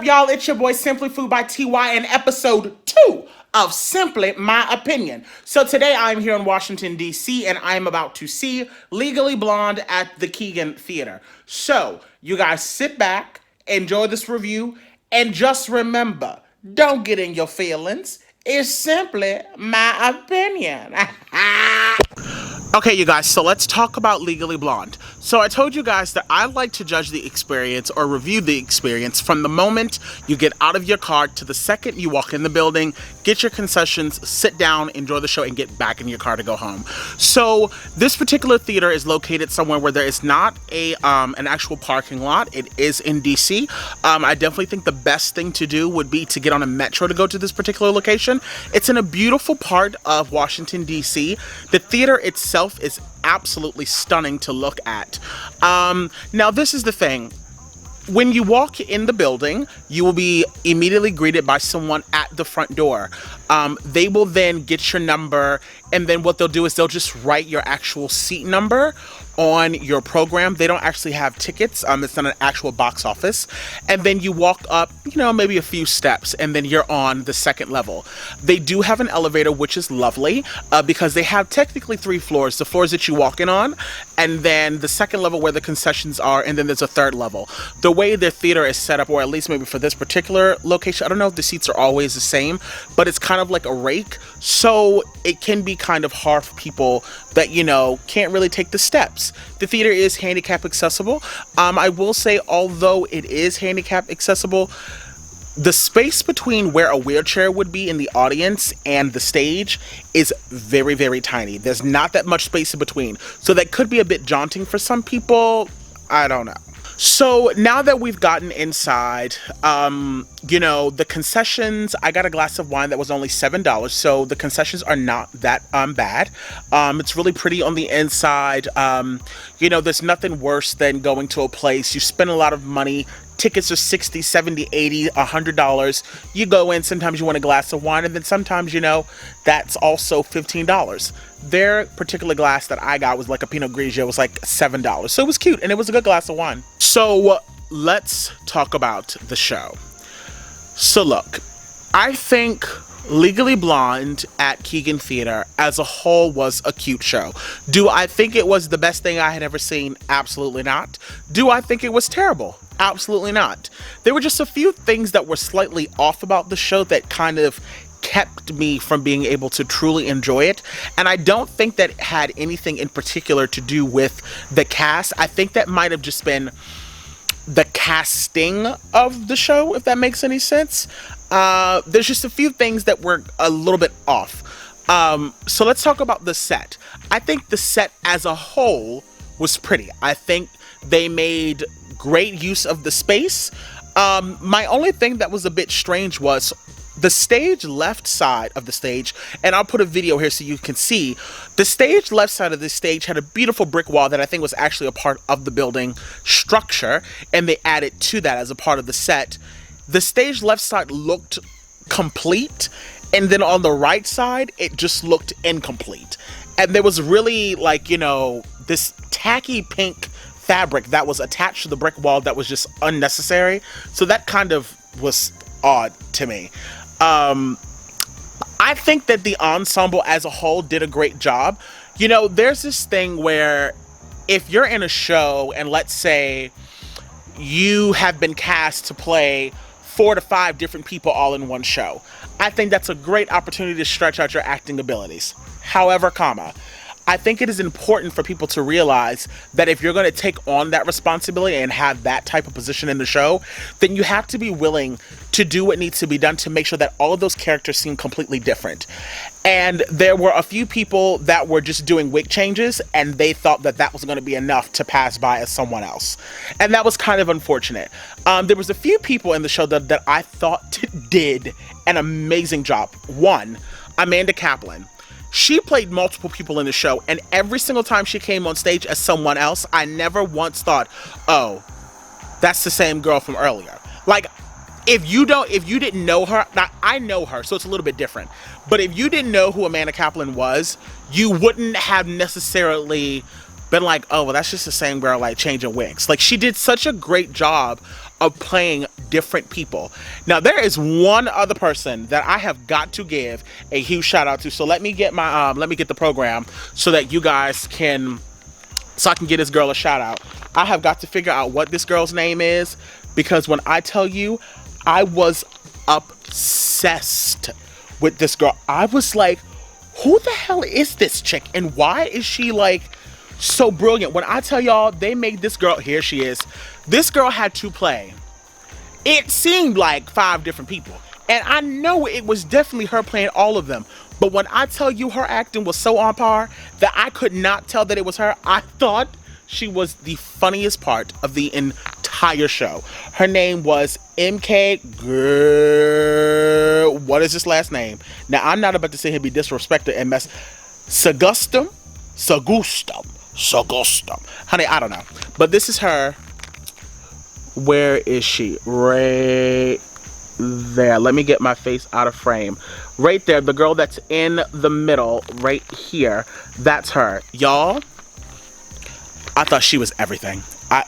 y'all? It's your boy Simply Food by TY in episode 2 of Simply My Opinion. So today I'm here in Washington, D.C., and I'm about to see Legally Blonde at the Keegan Theater. So you guys sit back, enjoy this review, and just remember, don't get in your feelings. It's simply my opinion. Okay, you guys, so let's talk about Legally Blonde. So I told you guys that I like to judge the experience or review the experience from the moment you get out of your car to the second you walk in the building, get your concessions, sit down, enjoy the show, and get back in your car to go home. So this particular theater is located somewhere where there is not an actual parking lot. It is in DC. I definitely think the best thing to do would be to get on a metro to go to this particular location. It's in a beautiful part of Washington, DC. The theater itself is absolutely stunning to look at. Now this is the thing. When you walk in the building, you will be immediately greeted by someone at the front door. They will then get your number, and then what they'll do is they'll just write your actual seat number on your program. They don't actually have tickets. It's not an actual box office. And then you walk up, maybe a few steps, and then you're on the second level. They do have an elevator, which is lovely, because they have technically 3 floors. The floors that you walk in on, and then the second level where the concessions are, and then there's a third level. The way their theater is set up, or at least maybe for this particular location, I don't know if the seats are always the same, but it's kind of like a rake. So it can be kind of hard for people that, can't really take the steps. The theater is handicap accessible. I will say, although it is handicap accessible, the space between where a wheelchair would be in the audience and the stage is very, very tiny. There's not that much space in between. So that could be a bit daunting for some people. I don't know. So now that we've gotten inside, the concessions, I got a glass of wine that was only $7. So the concessions are not that bad. It's really pretty on the inside. There's nothing worse than going to a place, you spend a lot of money. Tickets are $60, $70, $80, $100. You go in, sometimes you want a glass of wine, and then sometimes, that's also $15. Their particular glass that I got was like a Pinot Grigio, was like $7. So it was cute, and it was a good glass of wine. So let's talk about the show. So look, I think Legally Blonde at Keegan Theater as a whole was a cute show. Do I think it was the best thing I had ever seen? Absolutely not. Do I think it was terrible? Absolutely not. There were just a few things that were slightly off about the show that kind of kept me from being able to truly enjoy it. And I don't think that had anything in particular to do with the cast. I think that might have just been the casting of the show, if that makes any sense. There's just a few things that were a little bit off. So let's talk about the set. I think the set as a whole was pretty. I think they made great use of the space. My only thing that was a bit strange was the stage left side of the stage, and I'll put a video here so you can see. The stage left side of the stage had a beautiful brick wall that I think was actually a part of the building structure, and they added to that as a part of the set. The stage left side looked complete, and then on the right side, it just looked incomplete. And there was really this tacky pink fabric that was attached to the brick wall that was just unnecessary. So that kind of was odd to me. I think that the ensemble as a whole did a great job. There's this thing where if you're in a show and let's say you have been cast to play 4 to 5 different people all in one show, I think that's a great opportunity to stretch out your acting abilities. However, I think it is important for people to realize that if you're going to take on that responsibility and have that type of position in the show, then you have to be willing to do what needs to be done to make sure that all of those characters seem completely different. And there were a few people that were just doing wig changes, and they thought that that was going to be enough to pass by as someone else. And that was kind of unfortunate. There was a few people in the show that I thought did an amazing job. One, Amanda Kaplan. She played multiple people in the show, and every single time she came on stage as someone else, I never once thought, oh, that's the same girl from earlier. Like, if you didn't know her, now I know her, so it's a little bit different. But if you didn't know who Amanda Kaplan was, you wouldn't have necessarily been like, oh, well, that's just the same girl, like, changing wigs. Like, she did such a great job of playing different people. Now, there is one other person that I have got to give a huge shout out to. So let me get my let me get the program so that you guys can, so I can get this girl a shout out. I have got to figure out what this girl's name is, because when I tell you, I was obsessed with this girl. I was like, who the hell is this chick, and why is she like so brilliant? When I tell y'all, they made this girl, here she is. This girl had to play, it seemed like 5 different people, and I know it was definitely her playing all of them. But when I tell you, her acting was so on par that I could not tell that it was her. I thought she was the funniest part of the entire show. Her name was MK. Girl, what is this last name? Now, I'm not about to sit here and be disrespected and mess. Sagustum. Honey, I don't know. But this is her. Where is she? Right there. Let me get my face out of frame. Right there, the girl that's in the middle, right here. That's her. Y'all, I thought she was everything. I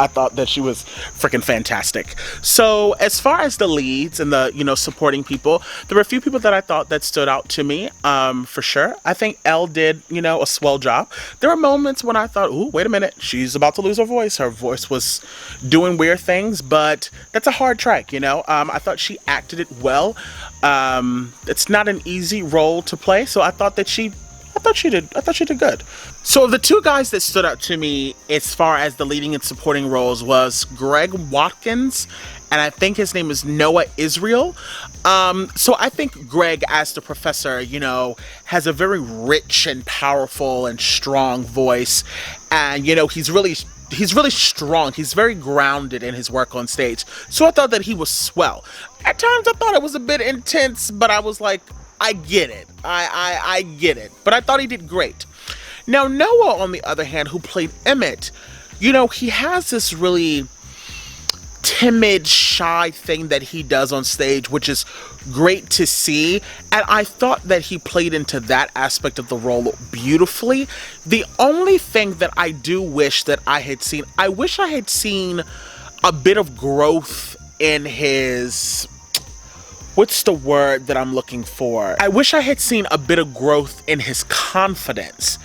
thought that she was freaking fantastic. So as far as the leads and the, supporting people, there were a few people that I thought that stood out to me, for sure. I think Elle did, a swell job. There were moments when I thought, ooh, wait a minute, she's about to lose her voice. Her voice was doing weird things, but that's a hard track, I thought she acted it well. It's not an easy role to play, so I thought she did good. So the 2 guys that stood out to me as far as the leading and supporting roles was Greg Watkins, and I think his name is Noah Israel. So I think Greg, as the professor, has a very rich and powerful and strong voice, and he's really strong. He's very grounded in his work on stage. So I thought that he was swell. At times I thought it was a bit intense, but I was like, I get it. I get it. But I thought he did great. Now, Noah, on the other hand, who played Emmett, he has this really timid, shy thing that he does on stage, which is great to see. And I thought that he played into that aspect of the role beautifully. The only thing that I do wish that I had seen, I wish I had seen a bit of growth in his... What's the word that I'm looking for? I wish I had seen a bit of growth in his confidence,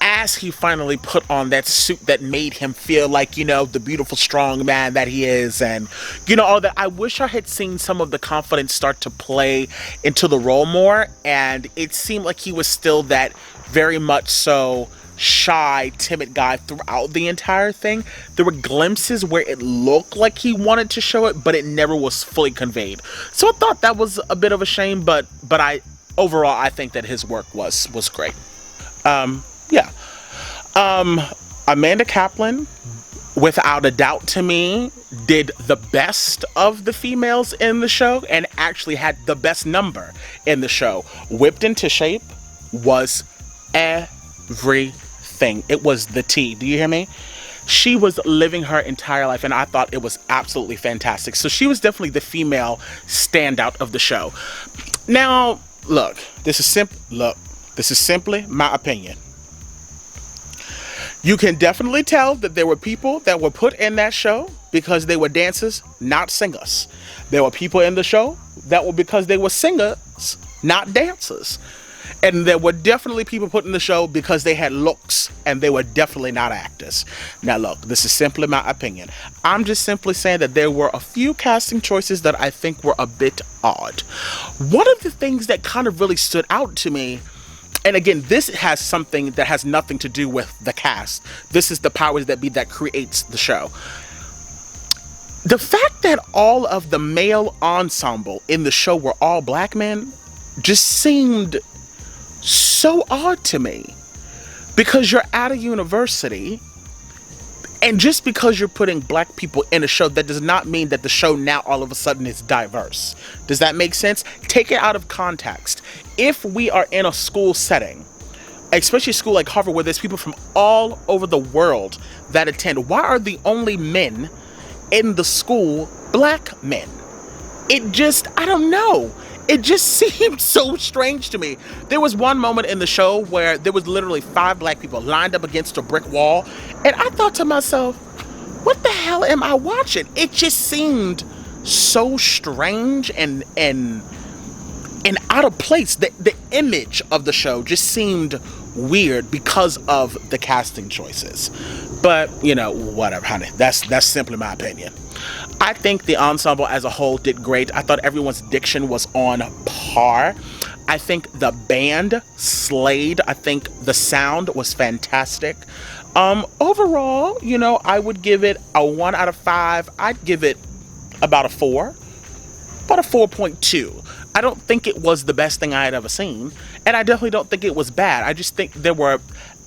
as he finally put on that suit that made him feel like, the beautiful, strong man that he is, and, all that. I wish I had seen some of the confidence start to play into the role more, and it seemed like he was still that very much so shy, timid guy throughout the entire thing. There were glimpses where it looked like he wanted to show it, but it never was fully conveyed. So I thought that was a bit of a shame, but overall I think that his work was great. Amanda Kaplan, without a doubt to me, did the best of the females in the show and actually had the best number in the show. Whipped into Shape was everything. It was the tea. Do you hear me? She was living her entire life, and I thought it was absolutely fantastic. So she was definitely the female standout of the show. Now, look, this is simply my opinion. You can definitely tell that there were people that were put in that show because they were dancers, not singers. There were people in the show that were because they were singers, not dancers. And there were definitely people put in the show because they had looks, and they were definitely not actors. Now look, this is simply my opinion. I'm just simply saying that there were a few casting choices that I think were a bit odd. One of the things that kind of really stood out to me, and again, this has something that has nothing to do with the cast. This is the powers that be that creates the show. The fact that all of the male ensemble in the show were all black men just seemed so odd to me, because you're at a university, and just because you're putting black people in a show, that does not mean that the show now all of a sudden is diverse. Does that make sense? Take it out of context. If we are in a school setting, especially a school like Harvard, where there's people from all over the world that attend, why are the only men in the school black men? I don't know. It just seemed so strange to me. There was one moment in the show where there was literally 5 black people lined up against a brick wall, and I thought to myself, what the hell hell am I watching? It just seemed so strange and out of place. The image of the show just seemed weird because of the casting choices. But, whatever, honey. That's simply my opinion. I think the ensemble as a whole did great. I thought everyone's diction was on par. I think the band slayed. I think the sound was fantastic. Overall, I would give it a 1 out of 5. I'd give it about a 4. About a 4.2. I don't think it was the best thing I had ever seen, and I definitely don't think it was bad. I just think there were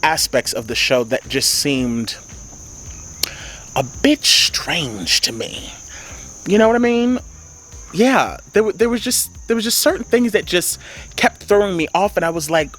aspects of the show that just seemed a bit strange to me. You know what I mean? Yeah, there was just certain things that just kept throwing me off, and I was like,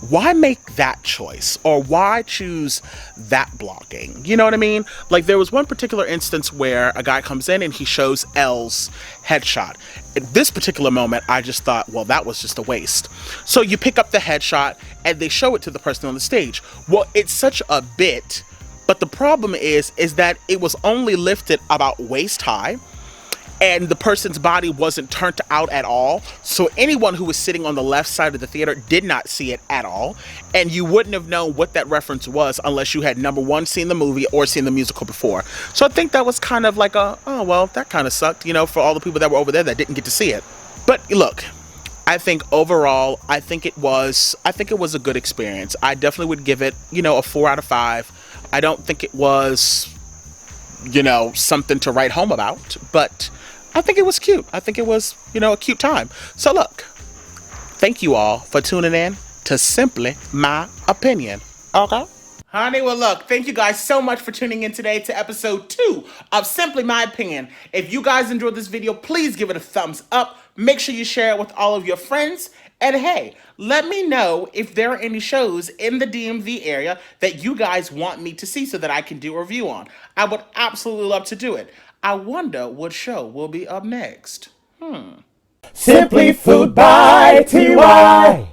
why make that choice? Or why choose that blocking? You know what I mean? Like, there was one particular instance where a guy comes in and he shows L's headshot. At this particular moment, I just thought, well, that was just a waste. So you pick up the headshot and they show it to the person on the stage. Well, it's such a bit, but the problem is that it was only lifted about waist high, and the person's body wasn't turned out at all. So anyone who was sitting on the left side of the theater did not see it at all. And you wouldn't have known what that reference was unless you had, number one, seen the movie or seen the musical before. So I think that was kind of like oh, well, that kind of sucked, for all the people that were over there that didn't get to see it. But look, I think overall, I think it was a good experience. I definitely would give it, a 4 out of 5. I don't think it was, something to write home about, but I think it was cute. I think it was, a cute time. So look, thank you all for tuning in to Simply My Opinion. Okay? Honey, well look, thank you guys so much for tuning in today to episode 2 of Simply My Opinion. If you guys enjoyed this video, please give it a thumbs up. Make sure you share it with all of your friends. And hey, let me know if there are any shows in the DMV area that you guys want me to see so that I can do a review on. I would absolutely love to do it. I wonder what show will be up next. Simply Food by TY.